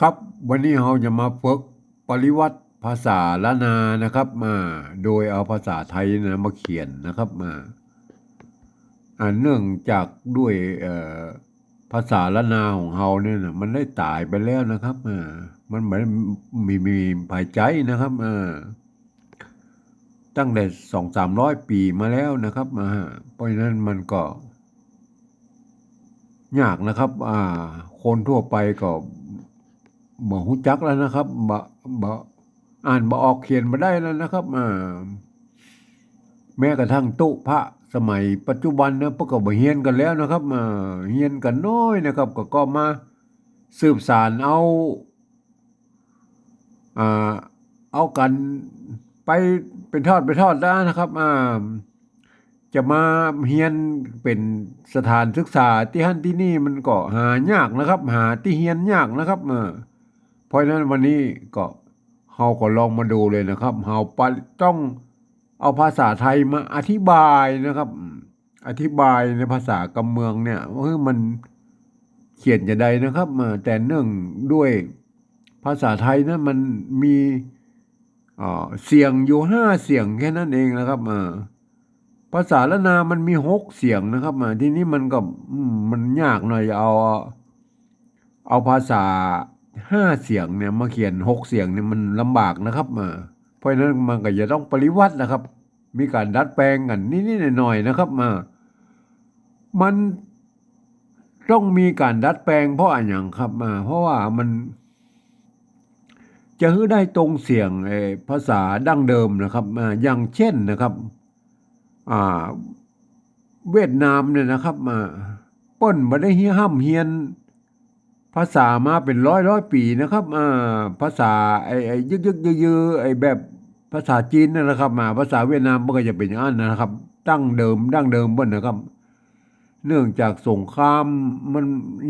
ครับวันนี้เราจะมาฝึกปริวัติภาษาล้านนานะครับมาโดยเอาภาษาไทยนะมาเขียนนะครับมาเนื่องจากด้วยภาษาล้านนาของเราเนี่ยนะมันได้ตายไปแล้วนะครับมันเหมือนมีภายใจนะครับตั้งแต่200-300 ปีมาแล้วนะครับเพราะฉะนั้นมันก็ยากนะครับคนทั่วไปก็บ่ฮู้จักแล้วนะครับบ่อ่านบ่ออกเขียนบ่ได้แล้วนะครับแม้กระทั่งตุพระสมัยปัจจุบันนะพวกก็บ่เฮียนกันแล้วนะครับเฮียนกันน้อยนะครับก็มาสืบสานอ่าเอากันไปเป็นทอดได้นะครับจะมาเฮียนเป็นสถานศึกษาที่หั่นที่นี่มันก็หายากนะครับหาที่เฮียนยากนะครับเพราะฉะนั้นวันนี้ก็เราก็ลองมาดูเลยนะครับเราต้องเอาภาษาไทยมาอธิบายนะครับอธิบายในภาษากำเมืองเนี่ยว่ามันเขียนจะใดนะครับแต่เนื่องด้วยภาษาไทยนะมันมีเสียงอยู่5 เสียงแค่นั้นเองนะครับภาษาละนามันมี6 เสียงนะครับทีนี้มันก็มันยากหน่อยเอาภาษา5 เสียงเนี่ยมาเขียน6 เสียงเนี่ยมันลำบากนะครับเพราะฉะนั้นมันก็จะต้องปริวัตินะครับมีการดัดแปลงกันนิดๆหน่อยๆนะครับมันต้องมีการดัดแปลงเพราะอะไรอย่างครับเพราะว่ามันจะให้ได้ตรงเสียงภาษาดั้งเดิมนะครับอย่างเช่นนะครับอ่าเวียดนามเนี่ยนะครับเปิ้นบ่ได้ห้ำเฮียนภาษามาเป็นร้อยปีนะครับภาษาไอ้ยึกยือไอ้แบบภาษาจีนนั่นนะครับภาษาเวียดนามมันก็จะเป็นอย่างนั้นนะครับดั้งเดิมเปิ้นนะครับเนื่องจากสงครามมัน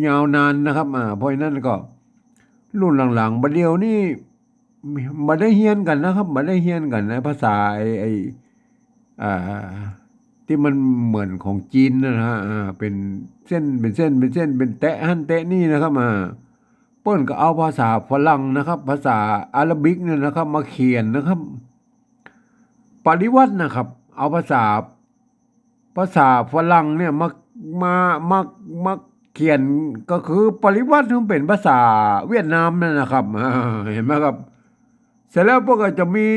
ยาวนานนะครับเพราะฉะนั้นก็รุ่นหลังๆบัดเดียวนี่บ่ได้เฮียนกันนะครับบ่ได้เฮียนกันในภาษาไอ้อ่า ที่มันเหมือนของจีนนะฮะเป็นเส้นเป็นแตะหั่นแตะนี่นะครับเปิ้นก็เอาภาษาฝรั่งนะครับภาษาอาหรับิกเนี่ยนะครับมาเขียนนะครับปริวัตินะครับเอาภาษาฝรั่งเนี่ยมามามาเขียนก็คือปริวัติที่เป็นภาษาเวียดนามนั่นนะครับเห็นไหมครับเสร็จแล้วพวกก็จะมี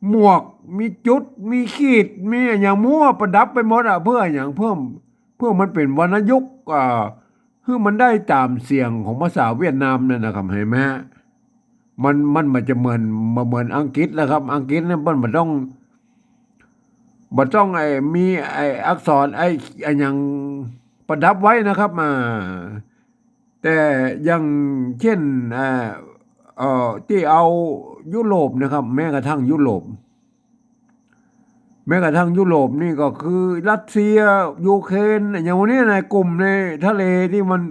หมวกมีจุดมีขีดมีอย่างมั่วประดับไปหมดเพื่ออย่างเพื่อมันเป็นวรรณยุกต์คือมันได้ตามเสียงของภาษาเวียดนามนั่นนะครับเห็นไหมฮะมันจะเหมือนอังกฤษนะครับอังกฤษเนี่ยมันต้องมีอักษรอย่างประดับไว้นะครับแต่อย่างเช่นที่เอายุโรปนะครับแม้กระทั่งยุโรปนี่ก็คือรัสเซียยูเครนอย่างวันนี้ในกลุ่มในทะเลที่มัน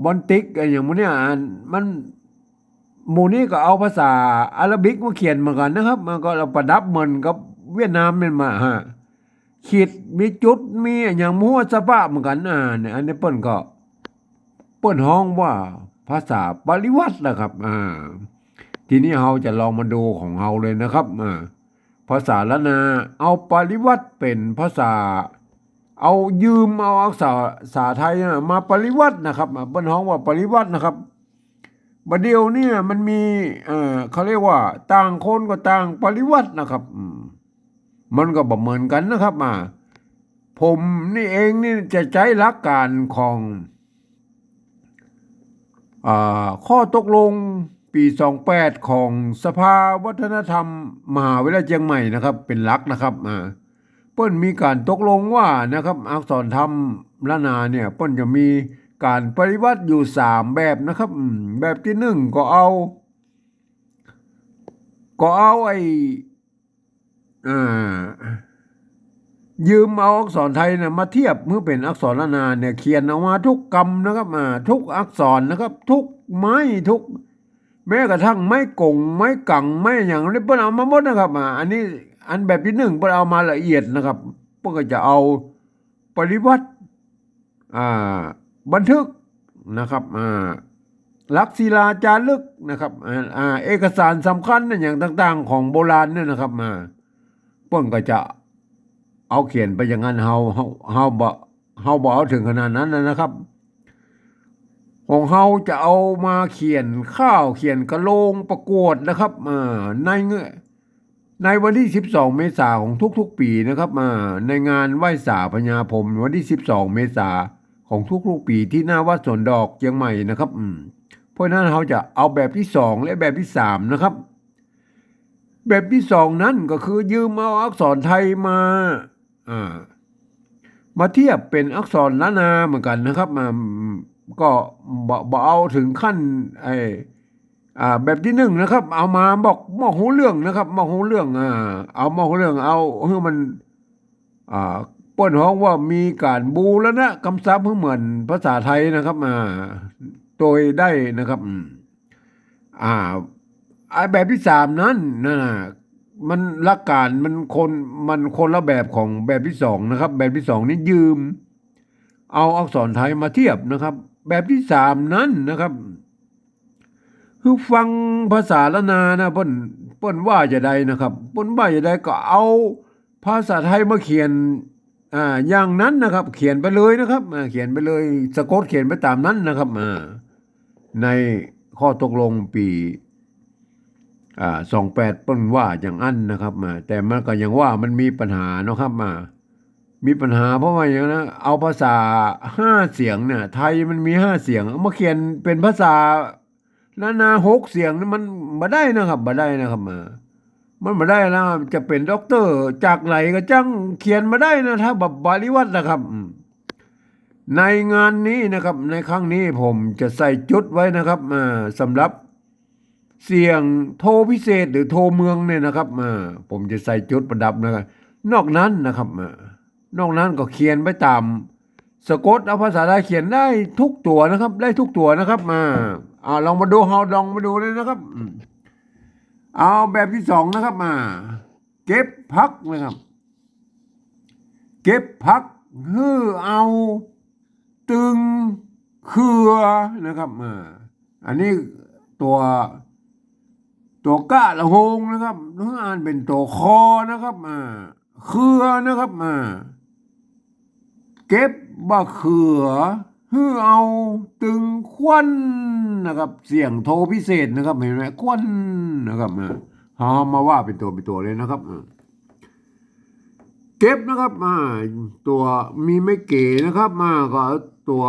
บอลติกอย่างวันนี้มันหมู่นี้ก็เอาภาษาอาหรับิกมาเขียนเหมือนกันนะครับมันก็เราประดับเหมือนกับเวียดนามเป็นมาขีดมีจุดมีอย่างมั่วสะปะเหมือนกันเนี่ยอันนี้เปิ้นฮ้องว่าภาษาปริวัตินะครับทีนี้เราจะลองมาดูของเราเลยนะครับภาษาละนาเอาปริวัติเป็นภาษาเอายืมเอาอักษรภาษาไทยมาปริวัตินะครับเปิ้นฮ้องว่าปริวัตินะครับบัดเดียวเนี่ยมันมีเขาเรียกว่าต่างคนก็ต่างปริวัตินะครับมันก็บ่เหมือนกันนะครับผมนี่เองนี่จะใช้หลักการของข้อตกลงปี28ของสภาวัฒนธรรมมหาวิทยาลัยเชียงใหม่นะครับเป็นหลักนะครับเปิ้นมีการตกลงว่านะครับอักษรธรรมล้านนาเนี่ยเปิ้นจะมีการปฏิวัติอยู่3 แบบนะครับแบบที่1ก็เอาอ่ายืมเอาอักษรไทยเนี่ยมาเทียบเมื่อเป็นอักษรล้านนาเนี่ยเขียนออกมาทุกคำนะครับทุกอักษรนะครับทุกไม้ทุกแม้กระทั่งไม้กงไม้กังไม้อย่างนี้เพิ่นเอามาหมดนะครับอันนี้อันแบบที่1เพิ่นเอามาละเอียดนะครับเพิ่นก็จะเอาปริวัติอ่าบันทึกนะครับ หลักศิลาจารึกนะครับเอกสารสำคัญนั่นอย่างต่างๆของโบราณเนี่ยนะครับมาเปิ้นก็จะเอาเขียนไปอย่างนั้นเฮาบ่เอาถึงขนาดนั้นนะครับของเฮาจะเอามาเขียนข้าวเขียนกระโลงประกวดนะครับในวันที่12เมษายนของทุกๆปีนะครับในงานไหว้สาพญาพรหมวันที่12เมษายนของทุกๆปีที่หน้าวัดสวนดอกเชียงใหม่นะครับเพราะนั้นเขาจะเอาแบบที่2และแบบที่3นะครับแบบที่2นั้นก็คือยืมเอาอักษรไทยมาเทียบเป็นอักษรล้านนาเหมือนกันนะครับก็บ่เอาถึงขั้นแบบที่1นะครับเอามาบอกมอหูเรื่องนะครับมอหูเรื่องเอามอหูเรื่องเอาให้มันเปิ้นฮ้องว่ามีการบูรณะคำศัพท์เหมือนภาษาไทยนะครับโดยได้นะครับแบบที่3นั้นนะมันหลักการมันคนละแบบของแบบที่2นะครับแบบที่2นี้ยืมเอาอักษรไทยมาเทียบนะครับแบบที่3นั้นนะครับคือฟังภาษาละนานะเปิ้นว่าจะได้นะครับเปิ้นว่าจะได้ก็เอาภาษาไทยมาเขียนอย่างนั้นนะครับเขียนไปเลยนะครับเขียนไปเลยสะกดเขียนไปตามนั้นนะครับในข้อตกลงปี28เปิ้นว่าอย่างอั้นนะครับแต่มันก็ยังว่ามันมีปัญหาเนาะครับมีปัญหาเพราะว่าอย่างนั้นเอาภาษา5เสียงเนี่ยไทยมันมี5เสียงเอามาเขียนเป็นภาษานานา6เสียงมันบ่ได้นะครับบ่ได้นะครับมันบ่ได้นะจะเป็นด็อกเตอร์จากไหนก็จังเขียนมาได้นะถ้าแบบบาลีวัดนะครับในงานนี้นะครับในครั้งนี้ผมจะใส่จุดไว้นะครับสำหรับเสียงโทพิเศษหรือโทเมืองเนี่ยนะครับผมจะใส่จุดประดับนะครับนอกนั้นนะครับนอกนั้นก็เขียนไปตามสะกดเอาภาษาไทยเขียนได้ทุกตัวนะครับได้ทุกตัวนะครับลองมาดูลองมาดูเลยนะครับเอาแบบที่2นะครับเก็บพักนะครับเก็บพักเอาตึงเครือนะครับอันนี้ตัวกะละโหงนะครับอ่านเป็นตัวคอนะครับเครือนะครับเก็บบะเขือเอาตึงควันนะครับเสียงโทพิเศษนะครับเห็นไหมควันนะครับมาว่าเป็นตัวเลยนะครับเก็บนะครับตัวมีไม่เก๋นะครับก็ตัว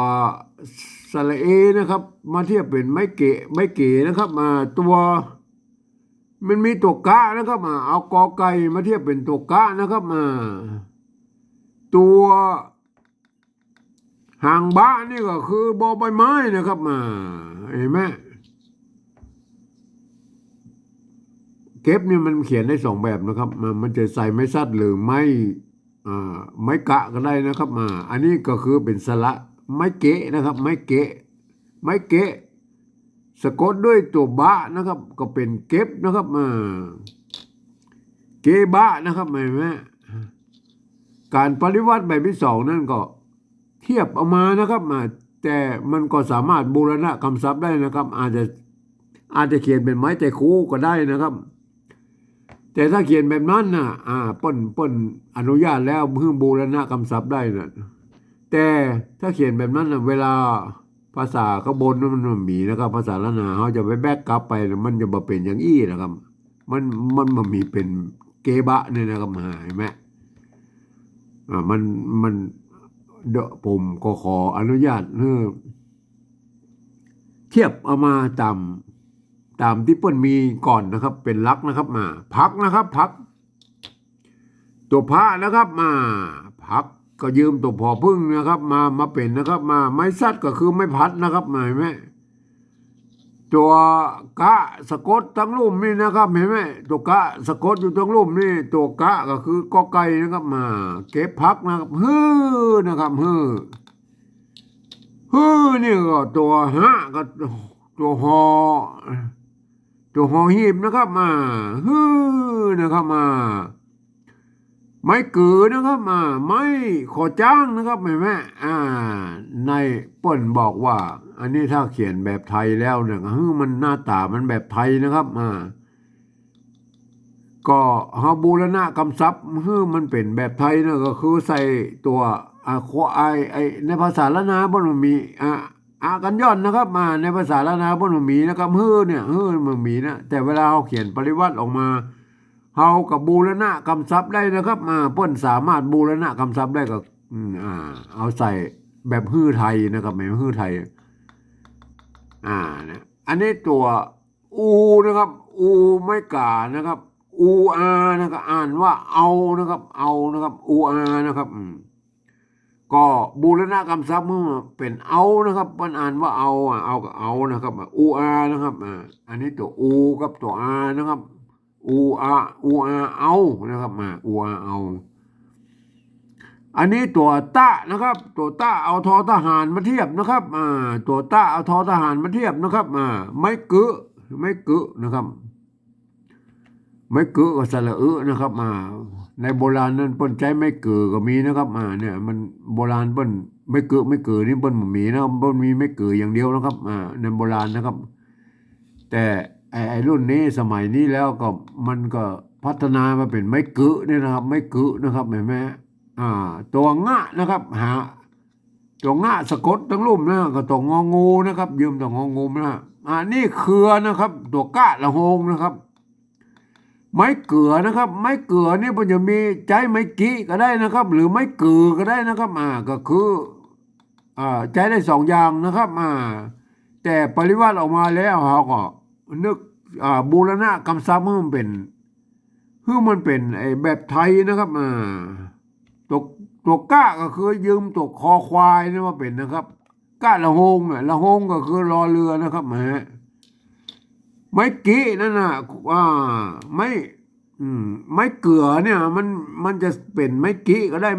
สระเอนะครับมาเทียบเป็นไม่เก๋นะครับตัวมันมีตัวกะนะครับเอากอไก่มาเทียบเป็นตัวกะนะครับตัวหางบ้านี่ก็คือบอใบไม้นะครับเห็นไหมเก็บเนี่ยมันเขียนได้2แบบนะครับมันจะใส่ไม้ซัดหรือไม้กะก็ได้นะครับอันนี้ก็คือเป็นสระไม้เกะนะครับไม้เกะสะกดด้วยตัวบะนะครับก็เป็นเก็บนะครับเกบะนะครับเห็นไหมการปริวัติแบบที่2นั่นก็เทียบเอามานะครับแต่มันก็สามารถบูรณะคำศัพท์ได้นะครับอาจจะเขียนเป็นไม้แต่คู่ก็ได้นะครับแต่ถ้าเขียนแบบนั้นเปิ้นอนุญาตแล้วเพิ่งบูรณะคำศัพท์ได้นะแต่ถ้าเขียนแบบนั้นเวลาภาษาขบวนมันมีนะครับภาษาละนาเขาจะไปแบกกลับไปมันจะมาเป็นอย่างอี้นะครับมันมีเป็นเกบะเนี่ยนะครับเห็นไหมมันผมก็ขออนุญาตเทียบเอามาตามที่เปิ้นมีก่อนนะครับเป็นลักนะครับพักนะครับพักตัวพระนะครับพักก็ยืมตัวพอพึ่งนะครับมาเป็นนะครับไม้ซัดก็คือไม้พัดนะครับเห็นไหมตัวกะสะกดทั้งรูปนี่นะครับเห็นไหมตัวกะสะกดอยู่ทั้งรูปนี่ตัวกะก็คือกอไก่นะครับเก็บพักนะครับนะครับนี่ก็ตัวก็ตัวหอหีบนะครับนะครับ ไม้กือนะครับไม้ขอจ้างนะครับเห็นไหมในเปิ้นบอกว่า อันนี้ถ้าเขียนแบบไทยแล้วเนี่ยมันหน้าตามันแบบไทยนะครับก็เฮาบูรณะกำซับมันเป็นแบบไทยนะก็คือใส่ตัวขอไอในภาษาละนาบ่มันมีกันย่อนนะครับในภาษาละนาบ่มันมีนะครับเนี่ยมันมีนะแต่เวลาเฮาเขียนปริวัติออกมาเฮากับบูรณะกำซับได้นะครับเปิ้นสามารถบูรณะกำซับได้ก็เอาใส่แบบไทยนะครับแบบไทยเนี่ยอันนี้ตัวอูนะครับอูไม่กานะครับอูอานะครับอ่านว่าเอานะครับเอานะครับอูอานะครับก็บูรณะคำศัพท์เมื่อเป็นเอานะครับมันอ่านว่าเอากับเอานะครับอูอานะครับอันนี้ตัวอูกับตัวอานะครับอูอาเอานะครับอูอาเอาอันนี้ตัวตะนะครับตัวตะเอาทอทหารมาเทียบนะครับตัวตะเอาทอทหารมาเทียบนะครับไม่กึนะครับไม่กึกับสระนะครับในโบราณนั้นเปิ้นใจไม่เกือก็มีนะครับเนี่ยมันโบราณเปิ้นไม่เกือนี่เปิ้นบ่มีนะครับเปิ้นมีไม่เกืออย่างเดียวนะครับในโบราณนะครับแต่ไอ้รุ่นนี้สมัยนี้แล้วก็มันก็พัฒนามาเป็นไม่กึนี่นะครับไม่กึนะครับเห็นไหมตัวงะนะครับตัวงะสะกดทั้งรูปนะก็ตัวงองูนะครับยืมตัวงองูนะนี่เครือนะครับ ตัวกะละโหงนะครับไม้เกลือนะครับไม้เกลือนี่มันจะมีใจไม้กี้ก็ได้นะครับ หรือไม้เกลือก็ได้นะครับก็คือใจได้สองอย่างนะครับแต่ปริวัติออกมาแล้วเขาก็นึกบูรณะคำศัพท์มันเป็นไอ้แบบไทยนะครับตัวก้าก็คือยืมตัวคอควายนี่มาเป็นนะครับก้าละโหงละโหงก็คือรอเรือนะครับไม้กี้นั่นนะไม้เกลือเนี่ยมันจะเป็นไม้กี้ก็ได้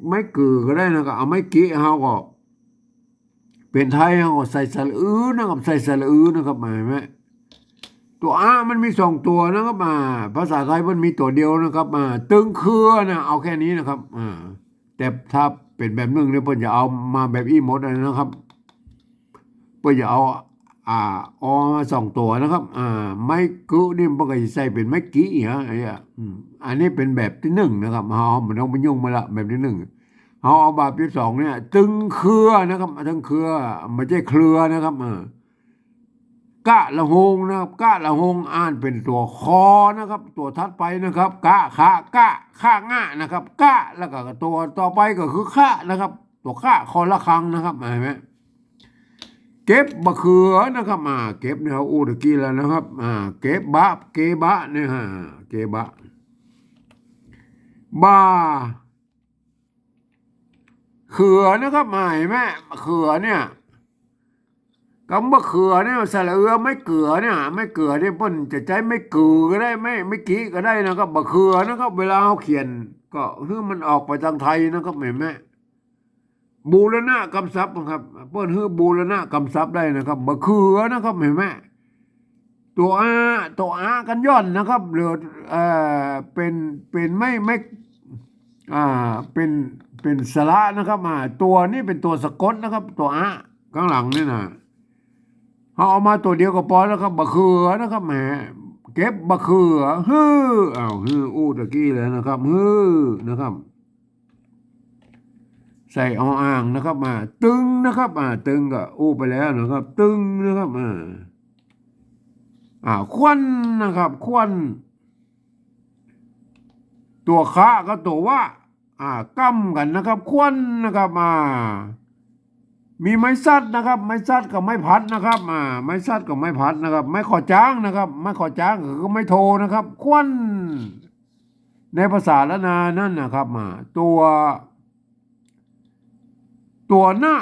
ไม้เกลือก็ได้นะครับเอาไม้กี้เขาก็เป็นไทยเขาก็ใส่สระนะครับใส่สระนะครับเห็นไหมตัวมันมีสองตัวนะครับภาษาไทยมันมีตัวเดียวนะครับตึงเครือนะเอาแค่นี้นะครับแต่ถ้าเป็นแบบนึงเนี่ยเพิ่นจะเอามาแบบอีหมดเลยนะครับเพิ่นจะเอาอมาสองตัวนะครับไม้กุนี่มันก็จะใส่เป็นไม้กี้ฮะอันนี้เป็นแบบที่หนึ่งนะครับเฮามันต้องไปยุ่งมาละแบบที่หนึ่งเฮาเอาแบบที่สองเนี่ยตึงเครือนะครับตึงเครือไม่ใช่เครือนะครับกะละหงนะครับกะละหงอ่านเป็นตัวคอนะครับ ตัวทัดไปนะครับกะขากะข้างะนะครับกะแล้วก็ตัวต่อไปก็คือข้านะครับ ตัวข้าคอละครังนะครับเห็นไหมเก็บบะเขือนะครับเก็บเนี่ยเขาอูตะกี้แล้วนะครับเก็บบะเนี่ยเก็บบะบาเขือนะครับเห็นไหมเขือเนี่ยคำว่าเขือเนี่ยสระไม่เกลือเนี่ยไม่เกลือเนี่ยเพิ่นจะใช้ไม่เกลือก็ได้ไม่กี้ก็ได้นะครับบะเขือนะครับ เวลาเขาเขียนก็มันออกไปทางไทยนะครับเห็นไหมบูรณะคำศัพท์นะครับเปิ้นบูรณะคำศัพท์ได้นะครับบะเขือนะครับเห็นไหมตัวกันย่อนนะครับหรือเป็นไม่เป็นสระนะครับตัวนี้เป็นตัวสะกดนะครับ ตัวข้างหลังนี่นะเขาเอามาตัวเดียวก็พอแล้วครับบะเขือนะครับแหมเก็บบะเขืออู้ตะกี้เลยนะครับนะครับใส่อ่างนะครับตึงนะครับตึงก็อู้ไปแล้วนะครับ ตึงนะครับควันนะครับควันตัวขาก็ตัวว่ากั้มกันนะครับควันนะครับมีไม้ซัดนะครับไม้ซัดกับไม้พัดนะครับไม้ซัดกับไม้พัดนะครับไม้ขอจ้างนะครับไม้ขอจ้างคือไม้โทนะครับควันในภาษาละนานั่นนะครับตัวหน้า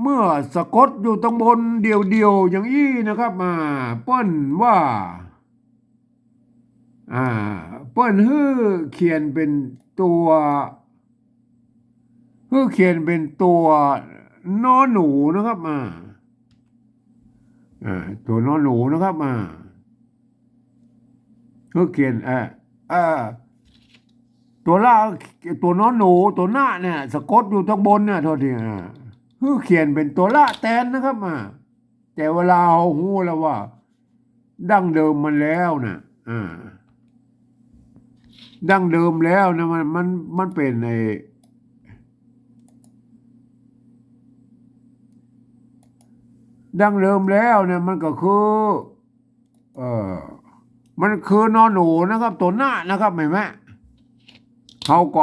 เมื่อสะกดอยู่ตรงบนเดียวอย่างนี้นะครับเปิ้นว่าเปิ้นเขียนเป็นตัวเขียนเป็นตัวนอหนูนะครับตัวนอหนูนะครับเขียนตัว ตัวละตัวนอนหนูตัวหน้าเนี่ยสะกดอยู่ทั้งบนเนี่ยโทษทีคือเขียนเป็นตัวละแทนนะครับแต่เวลาเอาหูแล้วว่า ดั้งเดิมมันแล้วนะดั้งเดิมแล้วนะมันเป็นดั้งเดิมแล้วเนี่ยมันก็คือเออมันคือนอนหนูนะครับตัวหน้านะครับเห็นไหมเขาก็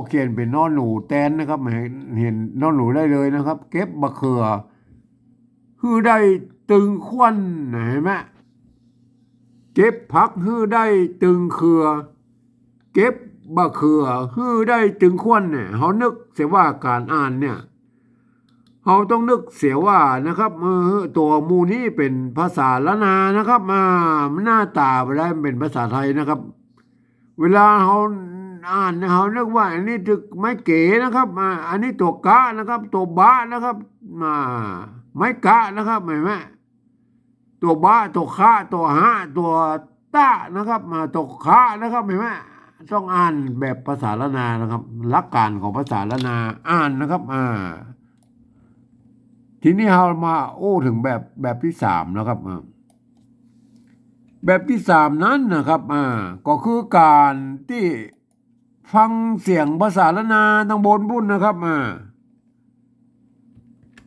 เขียนเป็นนอนหนูแทนนะครับเห็นนอนหนูได้เลยนะครับ เก็บบะเขือคือได้ตึงควันเห็นไหมเก็บผักฮือได้ตึงเขือเก็บบะเขือฮือได้ตึงควันเนี่ยเขานึกเสียว่าการอ่านเนี่ยเขาต้องนึกเสียว่านะครับตัวมูนี้เป็นภาษาละนานะครับหน้าตาไปได้เป็นภาษาไทยนะครับ เวลาเขาอ่านเขานึกว่าอันนี้ถึกไม่เก๋นะครับอันนี้ตัวกะนะครับตัวบะนะครับไม่กะนะครับเห็นไหมตัวบะตัวคะตัวหะตัวตะนะครับตัวคะนะครับเห็นไหมต้องอ่านแบบภาษาละนานะครับหลักการของภาษาละนาอ่านนะครับทีนี้เรามาถึงแบบที่สามนะครับแบบที่สามนั้นนะครับก็คือการที่ฟังเสียงภาษาละนาทางบนพุ่นนะครับ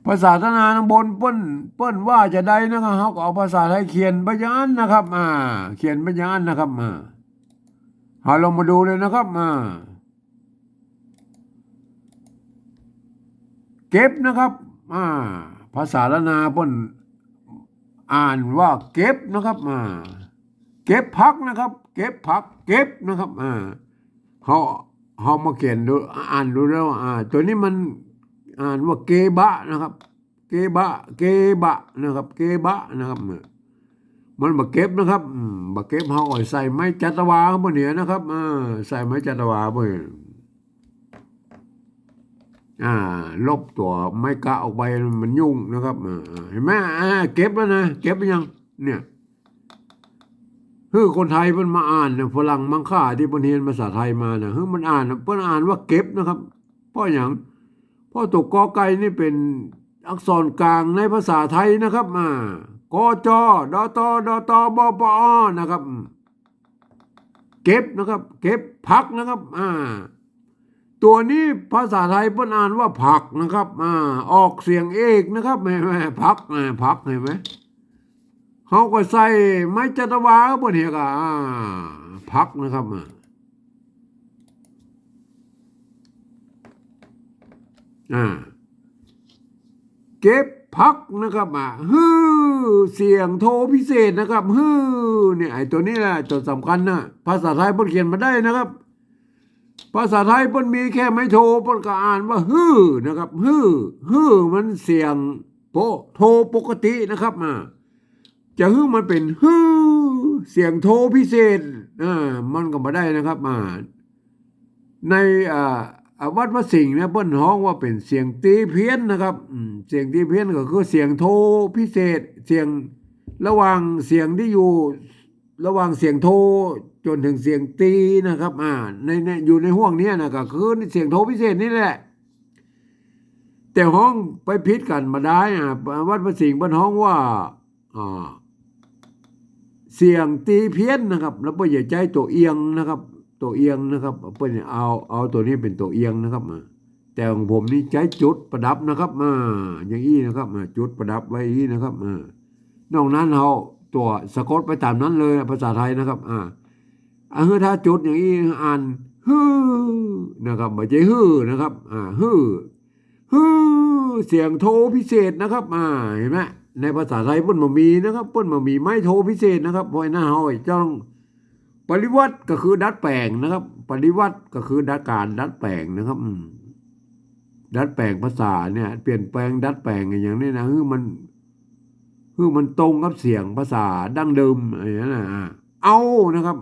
ภาษาละนาทางบนเปิ้นว่าจะได้นะครับเขาก็เอาภาษาไทยเขียนพยัญชนะนะครับเขียนพยัญชนะนะครับเราลองมาดูเลยนะครับเก็บนะครับภาษาละนาเปิ้นอ่านว่าเก็บนะครับเก็บพักนะครับ เก็บพักเก็บนะครับเขามาเขียนดูอ่านดูแล้วตัวนี้มันอ่านว่าเกบะนะครับเกบะนะครับเกบะนะครับมันบะเก็บนะครับบะเก็บเขาใส่ไม้จัตวาบนเหนือนะครับใส่ไม้จัตวาบนลบตัวไม้กะออกไปมันยุ่งนะครับเห็นไหมเก็บแล้วนะเก็บไปยังเนี่ยคนไทยเพิ่นมาอ่านเนี่ยฝรั่งมังค่าที่เพิ่นเรียนภาษาไทยมาเนี่ยมันอ่านเพิ่นอ่านว่าเก็บนะครับเพราะอย่างเพราะตัวกอไก่นี่เป็นอักษรกลางในภาษาไทยนะครับกจดตบปอนะครับเก็บนะครับเก็บผักนะครับตัวนี้ภาษาไทยเพิ่นอ่านว่าผักนะครับออกเสียงเอกนะครับแม่ผักผักเห็นไหมเขาก็ใส่ไม้จัตวาบนเหียกพักนะครับเก็บพักนะครับเสียงโทพิเศษนะครับเนี่ยไอ้ตัวนี้แหละตัวสำคัญนะภาษาไทยเพิ่นเขียนมาได้นะครับภาษาไทยเพิ่นมีแค่ไม่โทเพิ่นก็อ่านว่านะครับมันเสียงโทปกตินะครับจะมันเป็นเสียงโทพิเศษมันก็มาได้นะครับในวัดพระสิงห์เนี่ยเปิ้นฮ้องว่าเป็นเสียงตีเพี้ยนนะครับเสียงตีเพี้ยนก็คือเสียงโทพิเศษเสียงระหว่างเสียงที่อยู่ระหว่างเสียงโทจนถึงเสียงตีนะครับในอยู่ในห่วงนี้นะก็คือเสียงโทพิเศษนี่แหละแต่ห้องไปพิษกันมาได้วัดพระสิงห์เปิ้นฮ้องว่าเสียงตีเพี้ยนนะครับแล้วเปิ้นอย่าใจตัวเอียงนะครับตัวเอียงนะครับเปิ้นเอาตัวนี้เป็นตัวเอียงนะครับแต่ของผมนี่ใช้จุดประดับนะครับอย่างนี้นะครับจุดประดับไว้อย่างนี้นะครับนอกนั้นเราตัวสะกดไปตามนั้นเลยภาษาไทยนะครับถ้าจุดอย่างนี้อ่านนะครับไม่ใช่นะครับเสียงโทพิเศษนะครับเห็นไหมในภาษาไทยเปิ้นบ่มีนะครับเปิ้นบ่มีไม้โทพิเศษนะครับเพราะหน้าเฮาจ้องปริวัติก็คือดัดแปลงนะครับปริวัติก็คือดัดแปลงนะครับดัดแปลงภาษาเนี่ยเปลี่ยนแปลงดัดแปลงอย่างนี้นะมันตรงกับเสียงภาษาดั้งเดิมอย่างนั้นเอานะครับ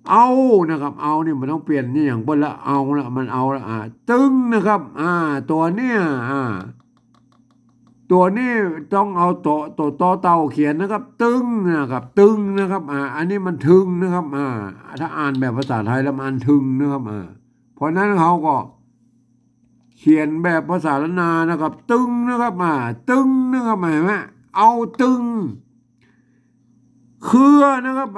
เอานะครับเอาเนี่ยมันต้องเปลี่ยนนี่อย่างเปิ้นละเอาละมันเอาละตึงนะครับตัวเนี้ย ตัวนี้ต้องเอาตัวต่อเต่าเขียนนะครับ ตึงนะครับ ตึงนะครับอันนี้มันถึงนะครับถ้าอ่านแบบภาษาไทยแล้วมันถึงนะครับเพราะนั้นเขาก็เขียนแบบภาษาล้านนานะครับ ตึงนะครับตึงนะครับเห็นไหมเอาตึงเครือนะครับ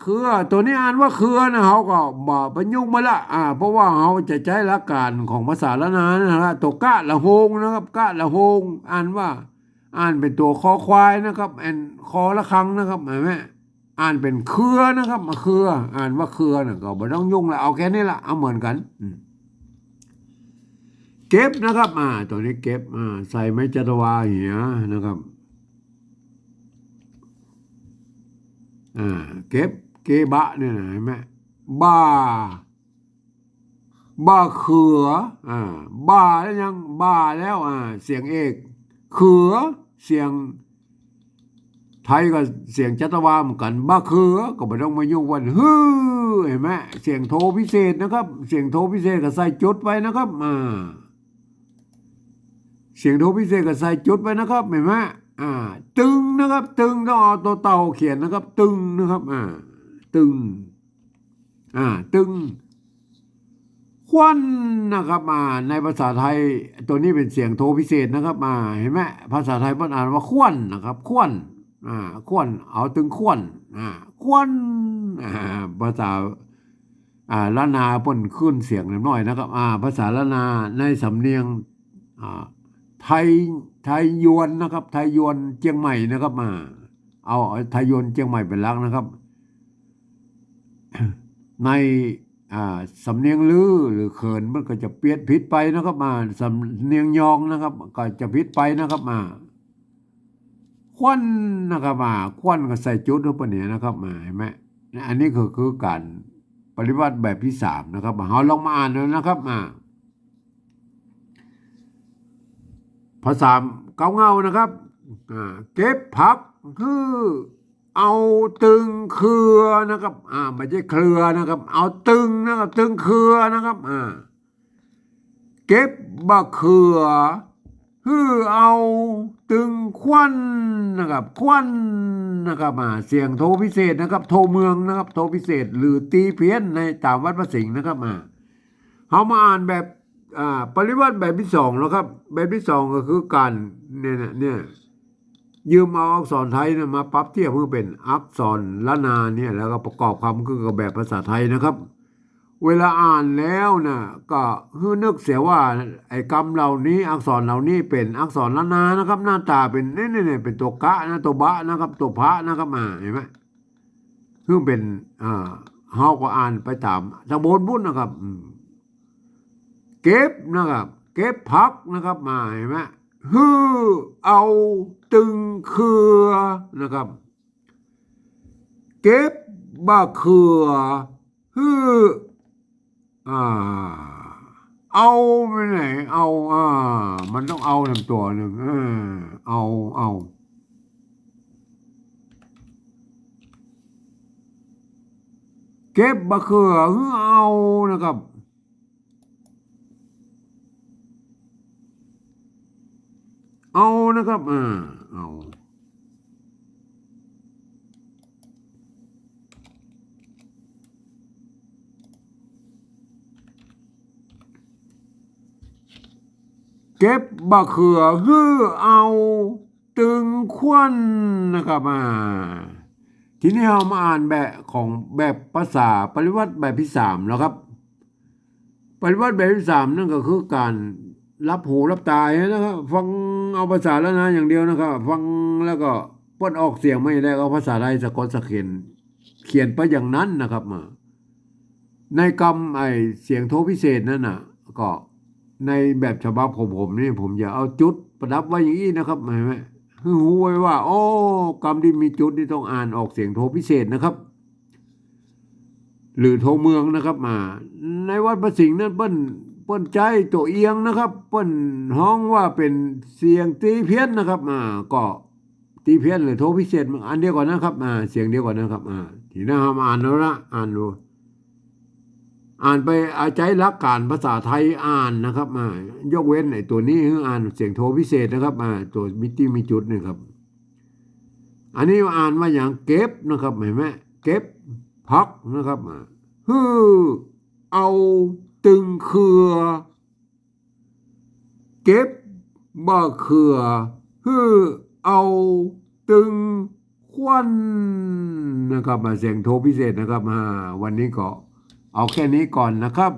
เครือตัวนี้อ่านว่าเครือนะเขาก็บอกประยุกต์มาละเพราะว่าเขาจะใช้หลักการของภาษาล้านนานะฮะตัวกะละโหงนะครับกะละโหงอ่านเป็นตัวคอควายนะครับคอละครังนะครับเห็นไหมอ่านเป็นเครือนะครับเครืออ่านว่าเครือนะก็ไม่ต้องยุ่งละเอาแค่นี้ละเอาเหมือนกันเก็บนะครับตัวนี้เก็บใส่ไม้จัตวาเหียนะครับเก็บเกบะเนี่ยนะเห็นไหมบ้าเขือบ้าแล้วยังบ้าแล้วเสียงเอกเขือเสียงไทยก็เสียงจัตวาเหมือนกันบ้าเขือก็ไม่ต้องมายุ่งวันฮือเห็นไหมเสียงโทพิเศษนะครับเสียงโทพิเศษก็ใส่จุดไว้นะครับเสียงโทพิเศษก็ใส่จุดไว้นะครับเห็นไหมตึงนะครับตึงต้องเอาตัวเต่าเขียนนะครับตึงนะครับตึงตึงควันนะครับในภาษาไทยตัวนี้เป็นเสียงโทพิเศษนะครับเห็นไหมภาษาไทยเพิ่นอ่านว่าควันนะครับควันควันเอาตึงควันควันภาษาล้านนาเพิ่นขึ้นเสียงน้อยนะครับภาษาล้านนาในสำเนียงไทยยวนนะครับไทยยวนเชียงใหม่นะครับเอาไทยยวนเชียงใหม่เป็นหลักนะครับในสำเนียงลือหรือเขินมันก็จะเปลี่ยนผิดไปนะครับสำเนียงยองนะครับก็จะผิดไปนะครับควันนะครับควันก็ใส่จุดเข้าไปเนี่ยนะครับเห็นไหมอันนี้คือการปฏิบัติแบบที่สามนะครับเราลองมาอ่านดูนะครับภาษาเกาเงานะครับเก็บผักคือเอาตึงเครือนะครับไม่ใช่เครือนะครับเอาตึงนะครับตึงเครือนะครับเก็บบะเขือคือเอาตึงควันนะครับควันนะครับเสียงโทพิเศษนะครับโทเมืองนะครับโทพิเศษหรือตีเพี้ยนในตามวัดพระสิงห์นะครับเขามาอ่านแบบปริวัติแบบที่สองแล้วครับแบบที่สองก็คือการเนี่ยยืมเอาอักษรไทยมาปรับเทียบเพื่อเป็นอักษรล้านนาเนี่ยแล้วก็ประกอบคำคือกับแบบภาษาไทยนะครับเวลาอ่านแล้วนะก็คือนึกเสียว่าไอ้คำเหล่านี้อักษรเหล่านี้เป็นอักษรล้านนานะครับหน้าตาเป็นเนี่ยเป็นตัวกะนะตัวบะนะครับตัวพระนะครับเห็นไหมคือเป็นเฮาก็อ่านไปตามตะโบนบุญนะครับเก็บนะครับเก็บพักนะครับเห็นไหมฮือเอาตึงเครือนะครับเก็บบะเขือฮือเอาไปไหนเอามันต้องเอาทำตัวหนึ่งเอาเก็บบะเขือฮือเอานะครับเอานะครับเอาเก็บบะเขือฮือเอาตึงควันนะครับทีนี้เรามาอ่านแบบของแบบภาษาปริวัติแบบที่สามแล้วครับปริวัติแบบที่สามนั่นก็คือการรับหูรับตานะครับฟังเอาภาษาแล้วนะอย่างเดียวนะครับฟังแล้วก็ป้นออกเสียงไม่ได้เอาภาษาไทยสะกดสะเขียนไปอย่างนั้นนะครับในกรรมเสียงโทพิเศษนั่นน่ะก็ในแบบฉบับของผมนี่ผมจะเอาจุดประดับไว้อย่างนี้นะครับเห็นไหมคือหูไว้ว่าโอ้กรรมที่มีจุดที่ต้องอ่านออกเสียงโทพิเศษนะครับหรือโทเมืองนะครับในวัดพระสิงห์นั้นเปิ้นใจตัวเอียงนะครับเปิ้นฮ้องว่าเป็นเสียงตีเพี้ยนนะครับก็ตีเพี้ยนหรือโทพิเศษอันเดียวกันนะครับเสียงเดียวกันนะครับทีน่าอ่านแล้วนะอ่านดู อ่านไปอาใจหลักการภาษาไทยอ่านนะครับยกเว้นไอ้ตัวนี้คืออ่านเสียงโทพิเศษนะครับตัวมิติมีจุดนี่ครับอันนี้อ่านว่าอย่างเก็บนะครับเห็นไหมเก็บพักนะครับฮือเอาตึงเครือเก็บบ่เครือฮือเอาตึงควันนะครับเสียงโทพิเศษนะครับวันนี้ก็เอาแค่นี้ก่อนนะครับ